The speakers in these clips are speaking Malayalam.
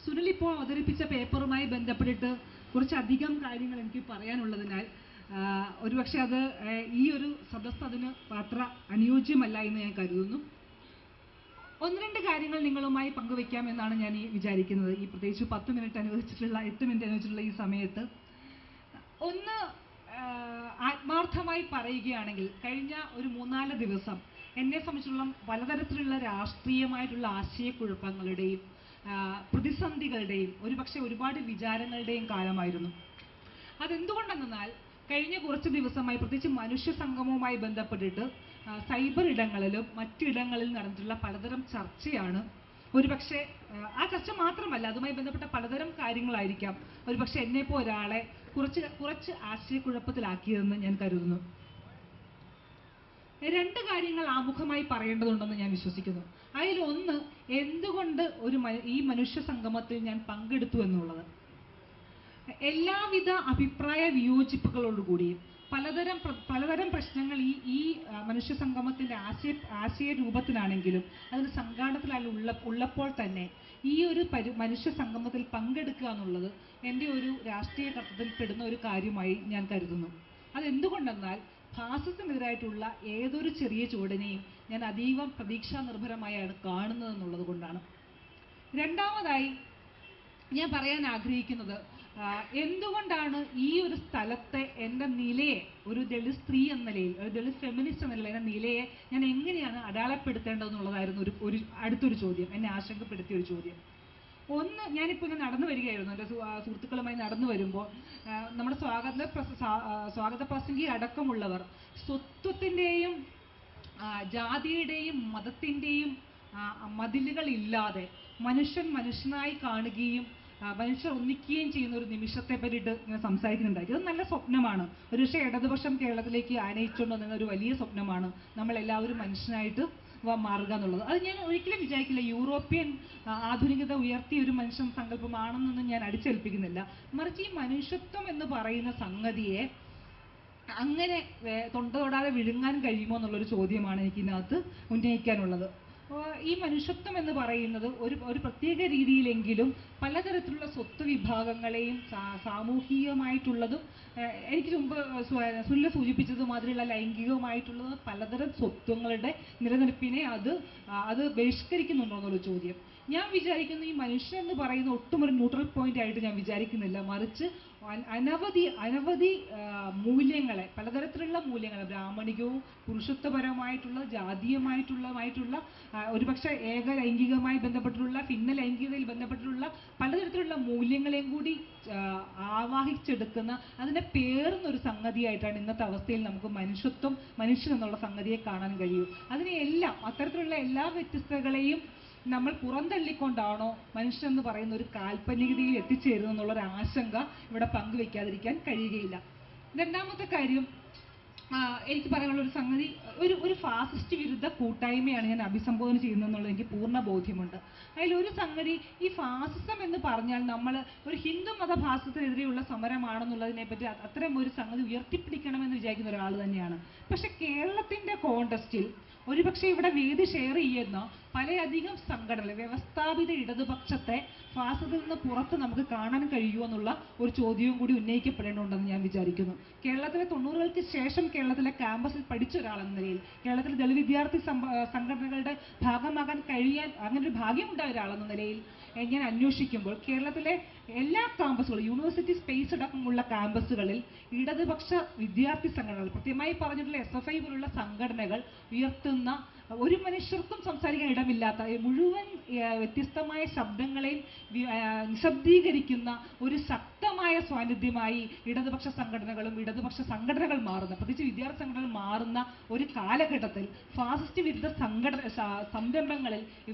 സുനിൽ ഇപ്പോൾ അവതരിപ്പിച്ച പേപ്പറുമായി ബന്ധപ്പെട്ടിട്ട് കുറച്ചധികം കാര്യങ്ങൾ എനിക്ക് പറയാനുള്ളതിനാൽ ഒരുപക്ഷെ അത് ഈ ഒരു സദസ്സ് അതിന് അത്ര അനുയോജ്യമല്ല എന്ന് ഞാൻ കരുതുന്നു. ഒന്ന് രണ്ട് കാര്യങ്ങൾ നിങ്ങളുമായി പങ്കുവെക്കാമെന്നാണ് ഞാൻ വിചാരിക്കുന്നത്. ഈ പ്രത്യേകിച്ച് 8 മിനിറ്റ് അനുവദിച്ചിട്ടുള്ള ഈ സമയത്ത് ഒന്ന് ആത്മാർത്ഥമായി പറയുകയാണെങ്കിൽ കഴിഞ്ഞ ഒരു 3-4 ദിവസം എന്നെ സംബന്ധിച്ചുള്ള പലതരത്തിലുള്ള രാഷ്ട്രീയമായിട്ടുള്ള ആശയക്കുഴപ്പങ്ങളുടെയും പ്രതിസന്ധികളുടെയും ഒരുപാട് വിചാരങ്ങളുടെയും കാലമായിരുന്നു. അതെന്തുകൊണ്ടെന്നാൽ കഴിഞ്ഞ കുറച്ച് ദിവസമായി പ്രത്യേകിച്ച് മനുഷ്യ സംഗമവുമായി ബന്ധപ്പെട്ടിട്ട് സൈബർ ഇടങ്ങളിലും മറ്റിടങ്ങളിൽ നടന്നിട്ടുള്ള പലതരം ചർച്ചയാണ്. ഒരുപക്ഷെ ആ ചർച്ച മാത്രമല്ല, അതുമായി ബന്ധപ്പെട്ട പലതരം കാര്യങ്ങളായിരിക്കാം ഒരുപക്ഷെ എന്നെപ്പോ ഒരാളെ കുറച്ച് ആശയക്കുഴപ്പത്തിലാക്കിയതെന്ന് ഞാൻ കരുതുന്നു. 2 കാര്യങ്ങൾ ആമുഖമായി പറയേണ്ടതുണ്ടെന്ന് ഞാൻ വിശ്വസിക്കുന്നു. അതിലൊന്ന്, എന്തുകൊണ്ട് ഈ മനുഷ്യ സംഗമത്തിൽ ഞാൻ പങ്കെടുത്തു എന്നുള്ളത്. എല്ലാവിധ അഭിപ്രായ വിയോജിപ്പുകളോടുകൂടിയും പലതരം പ്രശ്നങ്ങൾ ഈ മനുഷ്യ സംഗമത്തിന്റെ ആശയ രൂപത്തിലാണെങ്കിലും അതിന് സംഘാടനത്തിലായാലും ഉള്ളപ്പോൾ തന്നെ ഈ ഒരു മനുഷ്യ സംഗമത്തിൽ പങ്കെടുക്കുക എന്നുള്ളത് എൻ്റെ ഒരു രാഷ്ട്രീയ കർത്തവ്യത്തിൽ പെടുന്ന ഒരു കാര്യമായി ഞാൻ കരുതുന്നു. അതെന്തുകൊണ്ടെന്നാൽ ഫാസിസത്തിനെതിരായിട്ടുള്ള ഏതൊരു ചെറിയ ചുവടിനെയും ഞാൻ അതീവ പ്രതീക്ഷാ നിർഭരമായാണ് കാണുന്നതെന്നുള്ളത് കൊണ്ടാണ്. രണ്ടാമതായി ഞാൻ പറയാൻ ആഗ്രഹിക്കുന്നത്, എന്തുകൊണ്ടാണ് ഈ ഒരു സ്ഥലത്തെ എൻ്റെ നിലയെ ഒരു ദളിത് സ്ത്രീ എന്ന നിലയിൽ, ഒരു ദളിത് ഫെമിനിസ്റ്റ് എന്ന നിലയിൽ എൻ്റെ നിലയെ ഞാൻ എങ്ങനെയാണ് അടയാളപ്പെടുത്തേണ്ടതെന്നുള്ളതായിരുന്നു ഒരു അടുത്തൊരു ചോദ്യം, എന്നെ ആശങ്കപ്പെടുത്തിയ ഒരു ചോദ്യം. ഒന്ന്, ഞാനിപ്പോൾ നടന്നു വരികയായിരുന്നു, എൻ്റെ സുഹൃത്തുക്കളുമായി നടന്നു വരുമ്പോൾ നമ്മുടെ സ്വാഗത പ്രസംഗി അടക്കമുള്ളവർ സ്വത്വത്തിൻ്റെയും ജാതിയുടെയും മതത്തിൻ്റെയും മതിലുകളില്ലാതെ മനുഷ്യനായി കാണുകയും മനുഷ്യർ ഒന്നിക്കുകയും ചെയ്യുന്ന ഒരു നിമിഷത്തെ പറ്റിയിട്ട് ഇങ്ങനെ സംസാരിക്കുന്നുണ്ടായി. ഇത് നല്ല സ്വപ്നമാണ്. ഒരുപക്ഷെ ഇടതുപക്ഷം കേരളത്തിലേക്ക് ആനയിച്ചുകൊണ്ട് വന്ന ഒരു വലിയ സ്വപ്നമാണ് നമ്മളെല്ലാവരും മനുഷ്യനായിട്ട് മാറുക എന്നുള്ളത്. അത് ഞാൻ ഒരിക്കലും വിചാരിക്കില്ല യൂറോപ്യൻ ആധുനികത ഉയർത്തിയ ഒരു മനുഷ്യൻ സങ്കല്പമാണെന്നൊന്നും ഞാൻ അടിച്ചേൽപ്പിക്കുന്നില്ല. മറിച്ച് ഈ മനുഷ്യത്വം എന്ന് പറയുന്ന സംഗതിയെ അങ്ങനെ തൊടാതെ വിഴുങ്ങാൻ കഴിയുമോ എന്നുള്ളൊരു ചോദ്യമാണ് എനിക്കിതിനകത്ത് ഉന്നയിക്കാനുള്ളത്. ഈ മനുഷ്യത്വം എന്ന് പറയുന്നത് ഒരു പ്രത്യേക രീതിയിലെങ്കിലും പലതരത്തിലുള്ള സ്വത്ത് വിഭാഗങ്ങളെയും സാമൂഹികമായിട്ടുള്ളതും എനിക്ക് മുമ്പ് സുനിൽ സൂചിപ്പിച്ചത് മാതിരിയുള്ള ലൈംഗികമായിട്ടുള്ളത് പലതരം സ്വത്വങ്ങളുടെ നിലനിൽപ്പിനെ അത് ബഹിഷ്കരിക്കുന്നുണ്ടോ എന്നുള്ള ചോദ്യം. ഞാൻ വിചാരിക്കുന്നു ഈ മനുഷ്യൻ എന്ന് പറയുന്ന ഒട്ടും ഒരു ന്യൂട്രൽ പോയിന്റ് ആയിട്ട് ഞാൻ വിചാരിക്കുന്നില്ല. മറിച്ച് അനവധി മൂല്യങ്ങളെ, പലതരത്തിലുള്ള മൂല്യങ്ങളെ, ബ്രാഹ്മണികവും പുരുഷത്വപരമായിട്ടുള്ള ജാതീയമായിട്ടുള്ള ഒരുപക്ഷെ ഏകലൈംഗികമായി ബന്ധപ്പെട്ടിട്ടുള്ള ഭിന്ന ലൈംഗികതയിൽ ബന്ധപ്പെട്ടിട്ടുള്ള പലതരത്തിലുള്ള മൂല്യങ്ങളെയും കൂടി ആവാഹിച്ചെടുക്കുന്ന അതിനെ പേറുന്നൊരു സംഗതിയായിട്ടാണ് ഇന്നത്തെ അവസ്ഥയിൽ നമുക്ക് മനുഷ്യൻ എന്നുള്ള സംഗതിയെ കാണാൻ കഴിയൂ. അതിനെയെല്ലാം അത്തരത്തിലുള്ള എല്ലാ വ്യത്യസ്തതകളെയും നമ്മൾ പുറന്തള്ളിക്കൊണ്ടാണോ മനുഷ്യൻ എന്ന് പറയുന്ന ഒരു കാൽപ്പനികതയിൽ എത്തിച്ചേരുന്നു എന്നുള്ളൊരു ആശങ്ക ഇവിടെ പങ്കുവെക്കാതിരിക്കാൻ കഴിയുകയില്ല. രണ്ടാമത്തെ കാര്യം എനിക്ക് പറയാനുള്ള ഒരു സംഗതി, ഒരു ഫാസിസ്റ്റ് വിരുദ്ധ കൂട്ടായ്മയാണ് ഞാൻ അഭിസംബോധന ചെയ്യുന്നതെന്നുള്ളത് എനിക്ക് പൂർണ്ണ ബോധ്യമുണ്ട്. അതിലൊരു സംഗതി, ഈ ഫാസിസം എന്ന് പറഞ്ഞാൽ നമ്മൾ ഒരു ഹിന്ദു മത ഫാസിസത്തിനെതിരെയുള്ള സമരമാണെന്നുള്ളതിനെ പറ്റി അത്തരം ഒരു സംഗതി ഉയർത്തിപ്പിടിക്കണമെന്ന് വിചാരിക്കുന്ന ഒരാൾ തന്നെയാണ്. പക്ഷെ കേരളത്തിന്റെ കോണ്ടസ്റ്റിൽ ഒരുപക്ഷെ ഇവിടെ വേദി ഷെയർ ചെയ്യുന്ന പലയധികം സംഘടനകൾ, വ്യവസ്ഥാപിത ഇടതുപക്ഷത്തെ ഫാസിസത്തിൽ നിന്ന് പുറത്ത് നമുക്ക് കാണാൻ കഴിയുമോ എന്നുള്ള ഒരു ചോദ്യവും കൂടി ഉന്നയിക്കപ്പെടേണ്ടതുണ്ടെന്ന് ഞാൻ വിചാരിക്കുന്നു. കേരളത്തിലെ 90-കൾക്ക് ശേഷം കേരളത്തിലെ ക്യാമ്പസിൽ പഠിച്ച ഒരാളെന്ന നിലയിൽ, കേരളത്തിലെ ദളിത് വിദ്യാർത്ഥി സംഘടനകളുടെ ഭാഗമാകാൻ കഴിയാൻ അങ്ങനെ ഒരു ഭാഗ്യമുണ്ടായ ഒരാളെന്ന നിലയിൽ ഞാൻ അന്വേഷിക്കുമ്പോൾ കേരളത്തിലെ എല്ലാ ക്യാമ്പസുകളും, യൂണിവേഴ്സിറ്റി സ്പേസ് അടക്കമുള്ള ക്യാമ്പസുകളിൽ ഇടതുപക്ഷ വിദ്യാർത്ഥി സംഘടനകൾ, കൃത്യമായി പറഞ്ഞിട്ടുള്ള SFI പോലുള്ള സംഘടനകൾ ഉയർത്തുന്ന ഒരു മനുഷ്യർക്കും സംസാരിക്കാൻ ഇടമില്ലാത്ത മുഴുവൻ വ്യത്യസ്തമായ ശബ്ദങ്ങളെയും നിശബ്ദീകരിക്കുന്ന ഒരു ശക്തമായ സാന്നിധ്യമായി ഇടതുപക്ഷ സംഘടനകൾ മാറുന്ന, പ്രത്യേകിച്ച് വിദ്യാർത്ഥി സംഘടനകൾ മാറുന്ന ഒരു കാലഘട്ടത്തിൽ ഫാസിസ്റ്റ് വിരുദ്ധ സംരംഭങ്ങളിൽ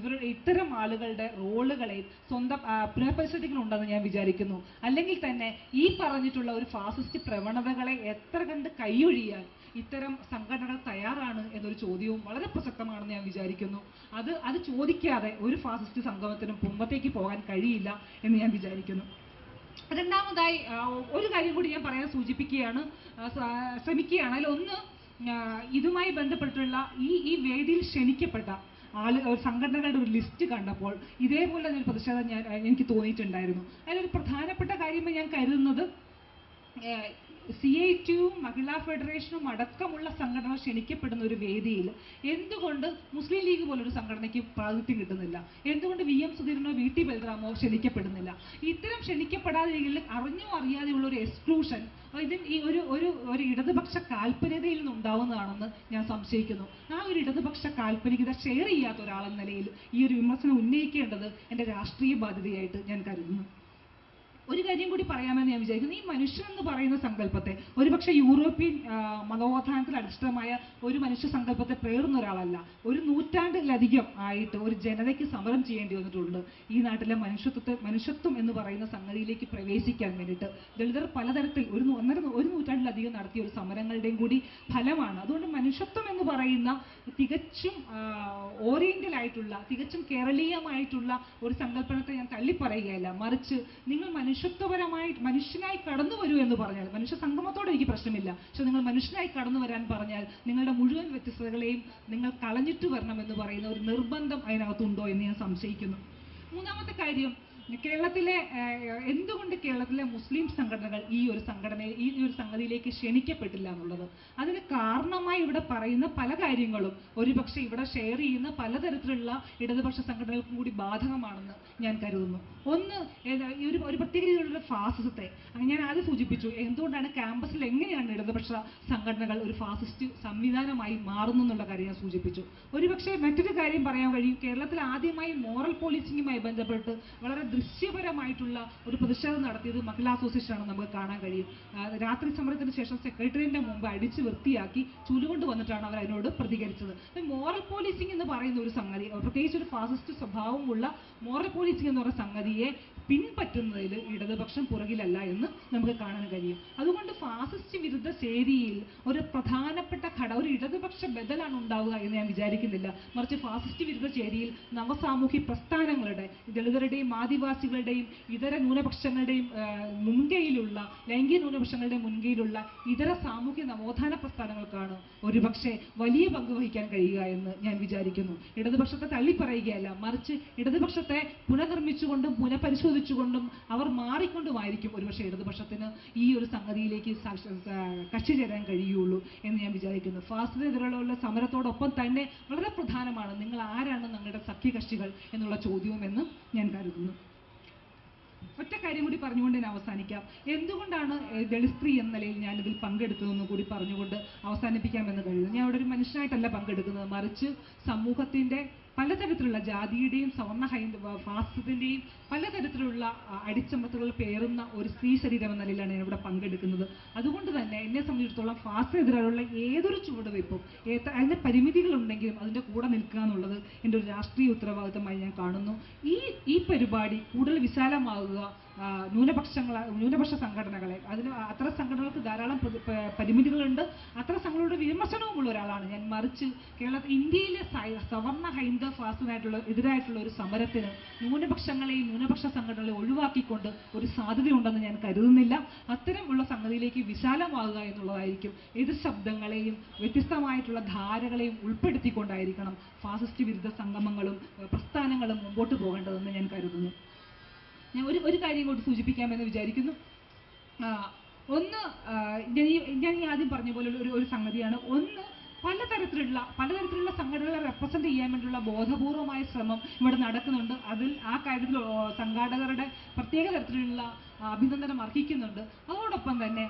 ഇത്തരം ആളുകളുടെ റോളുകളെ സ്വന്തം പുനഃപരിശോധിക്കുന്നുണ്ടെന്ന് ഞാൻ വിചാരിക്കുന്നു. അല്ലെങ്കിൽ തന്നെ ഈ പറഞ്ഞിട്ടുള്ള ഒരു ഫാസിസ്റ്റ് പ്രവണതകളെ എത്ര കണ്ട് കൈയൊഴിയാൻ ഇത്തരം സംഘടനകൾ തയ്യാറാണ് എന്നൊരു ചോദ്യവും വളരെ പ്രസക്തമാണെന്ന് ഞാൻ വിചാരിക്കുന്നു. അത് ചോദിക്കാതെ ഒരു ഫാസിസ്റ്റ് സംഗമത്തിനും മുമ്പത്തേക്ക് പോകാൻ കഴിയില്ല എന്ന് ഞാൻ വിചാരിക്കുന്നു. രണ്ടാമതായി ഒരു കാര്യം കൂടി ഞാൻ പറയാൻ ശ്രമിക്കുകയാണ്. അതിലൊന്ന്, ഇതുമായി ബന്ധപ്പെട്ടുള്ള ഈ വേദിയിൽ ക്ഷണിക്കപ്പെട്ട സംഘടനകളുടെ ഒരു ലിസ്റ്റ് കണ്ടപ്പോൾ ഇതേപോലെ ഒരു പ്രതിഷേധം എനിക്ക് തോന്നിയിട്ടുണ്ടായിരുന്നു. അതിലൊരു പ്രധാനപ്പെട്ട കാര്യം ഞാൻ കരുതുന്നത് CITU മഹിളാ ഫെഡറേഷനും അടക്കമുള്ള സംഘടനകൾ ക്ഷണിക്കപ്പെടുന്ന ഒരു വേദിയിൽ എന്തുകൊണ്ട് മുസ്ലിം ലീഗ് പോലൊരു സംഘടനയ്ക്ക് പ്രാതിനിധ്യം കിട്ടുന്നില്ല? എന്തുകൊണ്ട് VM സുധീരനോ VT ബൽറാമോ ക്ഷണിക്കപ്പെടുന്നില്ല? ഇത്തരം ക്ഷണിക്കപ്പെടാതെയെങ്കിൽ അറിഞ്ഞോ അറിയാതെയുള്ള ഒരു എക്സ്ക്ലൂഷൻ ഈ ഒരു ഇടതുപക്ഷ കാൽപ്പനികതയിൽ നിന്നുണ്ടാവുന്നതാണെന്ന് ഞാൻ സംശയിക്കുന്നു. ആ ഒരു ഇടതുപക്ഷ കാൽപ്പനികത ഷെയർ ചെയ്യാത്ത ഒരാളെന്ന നിലയിൽ ഈ ഒരു വിമർശനം ഉന്നയിക്കേണ്ടത് എൻ്റെ രാഷ്ട്രീയ ബാധ്യതയായിട്ട് ഞാൻ കരുതുന്നു. ഒരു കാര്യം കൂടി പറയാമെന്ന് ഞാൻ വിചാരിക്കുന്നു. ഈ മനുഷ്യൻ എന്ന് പറയുന്ന സങ്കല്പത്തെ ഒരുപക്ഷെ യൂറോപ്യൻ മതോത്ഥാനത്തിൽ അധിഷ്ഠിതമായ ഒരു മനുഷ്യ സങ്കല്പത്തെ പേറുന്ന ഒരാളല്ല. ഒരു നൂറ്റാണ്ടിലധികം ആയിട്ട് ഒരു ജനതയ്ക്ക് സമരം ചെയ്യേണ്ടി വന്നിട്ടുണ്ട് ഈ നാട്ടിലെ മനുഷ്യത്വം എന്ന് പറയുന്ന സംഗതിയിലേക്ക് പ്രവേശിക്കാൻ വേണ്ടിയിട്ട്. ദളിതർ പലതരത്തിൽ ഒരു നൂറ്റാണ്ടിലധികം നടത്തിയ ഒരു സമരങ്ങളുടെയും കൂടി ഫലമാണ്. അതുകൊണ്ട് മനുഷ്യത്വം എന്ന് പറയുന്ന തികച്ചും ഓറിയന്റൽ ആയിട്ടുള്ള, തികച്ചും കേരളീയമായിട്ടുള്ള ഒരു സങ്കല്പനത്തെ ഞാൻ തള്ളിപ്പറയുകയല്ല. മറിച്ച് നിങ്ങൾ മനുഷ്യനായി കടന്നു വരൂ എന്ന് പറഞ്ഞാൽ, മനുഷ്യ സംഗമത്തോടെ എനിക്ക് പ്രശ്നമില്ല, പക്ഷെ നിങ്ങൾ മനുഷ്യനായി കടന്നു വരാൻ പറഞ്ഞാൽ നിങ്ങളുടെ മുഴുവൻ വ്യത്യസ്തതകളെയും നിങ്ങൾ കളഞ്ഞിട്ട് വരണം എന്ന് പറയുന്ന ഒരു നിർബന്ധം അതിനകത്തുണ്ടോ എന്ന് ഞാൻ സംശയിക്കുന്നു. മൂന്നാമത്തെ കാര്യം, എന്തുകൊണ്ട് കേരളത്തിലെ മുസ്ലിം സംഘടനകൾ ഈ ഒരു സംഗതിയിലേക്ക് ക്ഷണിക്കപ്പെട്ടില്ല എന്നുള്ളത്. അതിന് കാരണമായി ഇവിടെ പറയുന്ന പല കാര്യങ്ങളും ഒരുപക്ഷെ ഇവിടെ ഷെയർ ചെയ്യുന്ന പലതരത്തിലുള്ള ഇടതുപക്ഷ സംഘടനകൾക്കും കൂടി ബാധകമാണെന്ന് ഞാൻ കരുതുന്നു. ഒന്ന്, ഒരു പ്രത്യേക രീതിയിലുള്ള ഫാസിസത്തെ ഞാൻ ആദ്യം സൂചിപ്പിച്ചു. എന്തുകൊണ്ടാണ് ക്യാമ്പസിൽ എങ്ങനെയാണ് ഇടതുപക്ഷ സംഘടനകൾ ഒരു ഫാസിസ്റ്റ് സംവിധാനമായി മാറുന്നു എന്നുള്ള കാര്യം ഞാൻ സൂചിപ്പിച്ചു. ഒരുപക്ഷെ മറ്റൊരു കാര്യം പറയാൻ കഴിയും. കേരളത്തിൽ ആദ്യമായി മോറൽ പോലീസിംഗുമായി ബന്ധപ്പെട്ട് വളരെ ദൃശ്യപരമായിട്ടുള്ള ഒരു പ്രതിഷേധം നടത്തിയത് മഹിളാ അസോസിയേഷനാണ് നമുക്ക് കാണാൻ കഴിയും. രാത്രി സമരത്തിന് ശേഷം സെക്രട്ടറിയേറ്റിന്റെ മുമ്പ് അടിച്ച് വൃത്തിയാക്കി ചുലുകൊണ്ട് വന്നിട്ടാണ് അവർ അതിനോട് പ്രതികരിച്ചത്. മോറൽ പോലീസിംഗ് എന്ന് പറയുന്ന ഒരു സംഗതി, പ്രത്യേകിച്ച് ഒരു ഫാസിസ്റ്റ് സ്വഭാവമുള്ള മോറൽ പോലീസിംഗ് എന്ന് പറയുന്ന സംഗതിയെ പിൻപറ്റുന്നതിൽ ഇടതുപക്ഷം പുറകിലല്ല എന്ന് നമുക്ക് കാണാൻ കഴിയും. അതുകൊണ്ട് ഫാസിസ്റ്റ് വിരുദ്ധ ചേരിയിൽ ഒരു പ്രധാനപ്പെട്ട ഒരു ഇടതുപക്ഷ ബദലാണ് ഉണ്ടാവുക എന്ന് ഞാൻ വിചാരിക്കുന്നില്ല. മറിച്ച് ഫാസിസ്റ്റ് വിരുദ്ധ ചേരിയിൽ നവസാമൂഹ്യ പ്രസ്ഥാനങ്ങളുടെ, ദളിതരുടെയും ആദിവാസികളുടെയും ഇതര ന്യൂനപക്ഷങ്ങളുടെയും മുൻകൈയിലുള്ള, ലൈംഗിക ന്യൂനപക്ഷങ്ങളുടെയും മുൻകൈയിലുള്ള ഇതര സാമൂഹ്യ നവോത്ഥാന പ്രസ്ഥാനങ്ങൾക്കാണ് ഒരുപക്ഷെ വലിയ പങ്ക് വഹിക്കാൻ കഴിയുക എന്ന് ഞാൻ വിചാരിക്കുന്നു. ഇടതുപക്ഷത്തെ തള്ളിപ്പറയുകയല്ല, മറിച്ച് ഇടതുപക്ഷത്തെ പുനർനിർമ്മിച്ചുകൊണ്ടും പുനഃപരിശോധിച്ചുകൊണ്ടും അവർ മാറിക്കൊണ്ടുമായിരിക്കും ഒരുപക്ഷെ ഇടതുപക്ഷത്തിന് ഈ ഒരു സംഗതിയിലേക്ക് കക്ഷി ചേരാൻ കഴിയുള്ളൂ എന്ന് ഞാൻ വിചാരിക്കുന്നു. ഫാസിസത്തിനെതിരെയുള്ള സമരത്തോടൊപ്പം തന്നെ വളരെ പ്രധാനമാണ് നിങ്ങൾ ആരാണ് നിങ്ങളുടെ സഖ്യകക്ഷികൾ എന്നുള്ള ചോദ്യവും എന്ന് ഞാൻ കരുതുന്നു. ഒറ്റ കാര്യം കൂടി പറഞ്ഞുകൊണ്ട് ഞാൻ അവസാനിക്കാം. എന്തുകൊണ്ടാണ് ദളിത് സ്ത്രീ എന്ന നിലയിൽ ഞാനിതിൽ പങ്കെടുത്തതെന്ന് കൂടി പറഞ്ഞുകൊണ്ട് അവസാനിപ്പിക്കാമെന്ന് കഴിയുന്നു. ഞാൻ അവിടെ ഒരു മനുഷ്യനായിട്ടല്ല പങ്കെടുക്കുന്നത്, മറിച്ച് സമൂഹത്തിൻ്റെ പലതരത്തിലുള്ള ജാതിയുടെയും ഫാസിസത്തിൻ്റെയും പലതരത്തിലുള്ള അടിച്ചമർത്തലുകൾ പേറുന്ന ഒരു സ്ത്രീ ശരീരം എന്ന നിലയിലാണ് ഞാൻ ഇവിടെ പങ്കെടുക്കുന്നത്. അതുകൊണ്ട് തന്നെ എന്നെ സംബന്ധിച്ചിടത്തോളം ഫാസിസത്തിനെതിരെയുള്ള ഏതൊരു ചുവടുവയ്പ്പും അതിൻ്റെ പരിമിതികളുണ്ടെങ്കിലും അതിൻ്റെ കൂടെ നിൽക്കുക എന്നുള്ളത് എൻ്റെ ഒരു രാഷ്ട്രീയ ഉത്തരവാദിത്തമായി ഞാൻ കാണുന്നു. ഈ പരിപാടി കൂടുതൽ വിശാലമാകുക, ന്യൂനപക്ഷ സംഘടനകളെ, അത്തരം സംഘടനകൾക്ക് ധാരാളം പരിമിതികളുണ്ട്, അത്തരം സംഘടനകളുടെ വിമർശനവുമുള്ള ഒരാളാണ് ഞാൻ. മറിച്ച് ഇന്ത്യയിലെ സവർണ ഹൈന്ദവ ഫാസിസത്തിനായിട്ടുള്ള എതിരായിട്ടുള്ള ഒരു സമരത്തിന് ന്യൂനപക്ഷ സംഘടനകളെ ഒഴിവാക്കിക്കൊണ്ട് ഒരു സാധ്യതയുണ്ടെന്ന് ഞാൻ കരുതുന്നില്ല. അത്തരമുള്ള സംഗതിയിലേക്ക് വിശാലമാകുക എന്നുള്ളതായിരിക്കും. എതിർ ശബ്ദങ്ങളെയും വ്യത്യസ്തമായിട്ടുള്ള ധാരകളെയും ഉൾപ്പെടുത്തിക്കൊണ്ടായിരിക്കണം ഫാസിസ്റ്റ് വിരുദ്ധ സംഗമങ്ങളും പ്രസ്ഥാനങ്ങളും മുമ്പോട്ട് പോകേണ്ടതെന്ന് ഞാൻ കരുതുന്നു. ഞാൻ ഒരു കാര്യം കൂടി സൂചിപ്പിക്കാമെന്ന് വിചാരിക്കുന്നു. ഒന്ന്, ഞാൻ ഈ ആദ്യം പറഞ്ഞ പോലെ ഒരു സംഗതിയാണ്. ഒന്ന്, പലതരത്തിലുള്ള സംഘടനകളെ റെപ്രസെന്റ് ചെയ്യാൻ വേണ്ടിയുള്ള ബോധപൂർവമായ ശ്രമം ഇവിടെ നടക്കുന്നുണ്ട്. അതിൽ ആ കാര്യത്തിൽ സംഘാടകരുടെ പ്രത്യേക തരത്തിലുള്ള അഭിനന്ദനം അർഹിക്കുന്നുണ്ട്. അതോടൊപ്പം തന്നെ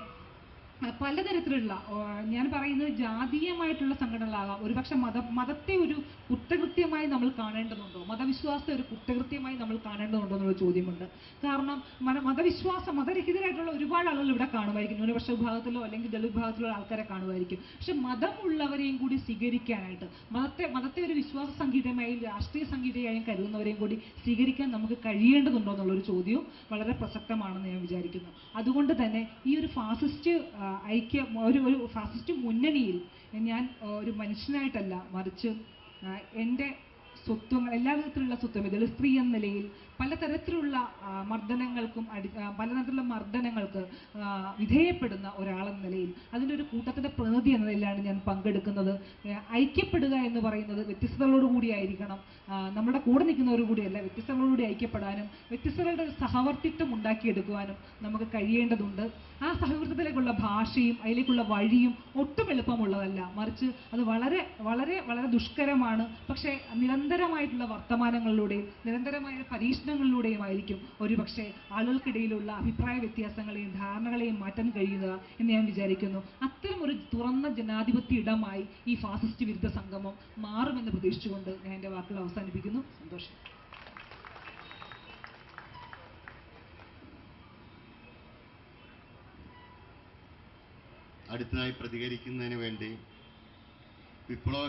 പലതരത്തിലുള്ള, ഞാൻ പറയുന്നത് ജാതീയമായിട്ടുള്ള സംഘടനകളാകാം. ഒരുപക്ഷെ മതത്തെ ഒരു കുറ്റകൃത്യമായി നമ്മൾ കാണേണ്ടതുണ്ടോ, മതവിശ്വാസത്തെ ഒരു കുറ്റകൃത്യമായി നമ്മൾ കാണേണ്ടതുണ്ടോ എന്നുള്ള ചോദ്യമുണ്ട്. കാരണം മതരഹിതരായിട്ടുള്ള ഒരുപാട് ആളുകൾ ഇവിടെ കാണുമായിരിക്കും, ന്യൂനപക്ഷ വിഭാഗത്തിലോ അല്ലെങ്കിൽ ദളിത് വിഭാഗത്തിലോ ആൾക്കാരെ കാണുമായിരിക്കും. പക്ഷെ മതമുള്ളവരെയും കൂടി സ്വീകരിക്കാനായിട്ട്, മതത്തെ ഒരു വിശ്വാസ സംഹിതമായും രാഷ്ട്രീയ സംഹിതയായും കരുതുന്നവരെയും കൂടി സ്വീകരിക്കാൻ നമുക്ക് കഴിയേണ്ടതുണ്ടോ എന്നുള്ളൊരു ചോദ്യവും വളരെ പ്രസക്തമാണെന്ന് ഞാൻ വിചാരിക്കുന്നു. അതുകൊണ്ട് തന്നെ ഈ ഒരു ഫാസിസ്റ്റ് ഒരു ഫാസിസ്റ്റ് മുന്നണിയിൽ ഞാൻ ഒരു മനുഷ്യനായിട്ടല്ല, മറിച്ച് എൻ്റെ സ്വത്വങ്ങൾ, എല്ലാ വിധത്തിലുള്ള സ്വത്വം, ദളിത് സ്ത്രീ എന്ന നിലയിൽ പലതരത്തിലുള്ള പലതരത്തിലുള്ള മർദ്ദനങ്ങൾക്ക് വിധേയപ്പെടുന്ന ഒരാളെന്ന നിലയിൽ അതിൻ്റെ ഒരു കൂട്ടത്തിൻ്റെ പ്രതിനിധി എന്ന നിലയിലാണ് ഞാൻ പങ്കെടുക്കുന്നത്. ഐക്യപ്പെടുക എന്ന് പറയുന്നത് വ്യത്യസ്തതകളോടുകൂടി ആയിരിക്കണം, നമ്മുടെ കൂടെ നിൽക്കുന്നവരോടുകൂടിയല്ല, വ്യത്യസ്തകളോടുകൂടി ഐക്യപ്പെടാനും വ്യത്യസ്തകളുടെ ഒരു സഹവർത്തിത്വം ഉണ്ടാക്കിയെടുക്കുവാനും നമുക്ക് കഴിയേണ്ടതുണ്ട്. ആ സഹവർത്തിത്വത്തിലേക്കുള്ള ഭാഷയും അതിലേക്കുള്ള വഴിയും ഒട്ടും എളുപ്പമുള്ളതല്ല, മറിച്ച് അത് വളരെ വളരെ വളരെ ദുഷ്കരമാണ്. പക്ഷേ നിരന്തരമായിട്ടുള്ള വർത്തമാനങ്ങളിലൂടെയും നിരന്തരമായ പരീക്ഷണങ്ങളിലൂടെയും ആയിരിക്കും ഒരുപക്ഷെ ആളുകൾക്കിടയിലുള്ള അഭിപ്രായ വ്യത്യാസങ്ങളെയും ധാരണകളെയും മാറ്റാൻ കഴിയുക എന്ന് ഞാൻ വിചാരിക്കുന്നു. അത്തരം ഒരു തുറന്ന ജനാധിപത്യ ഇടമായി ഈ ഫാസിസ്റ്റ് വിരുദ്ധ സംഗമം മാറുമെന്ന് പ്രതീക്ഷിച്ചുകൊണ്ട് ഞാൻ എൻ്റെ വാക്കുകൾ അവസാനിപ്പിക്കുന്നു. സന്തോഷം. അടുത്തതായി പ്രതികരിക്കുന്നതിന് വേണ്ടി വിപ്ലവ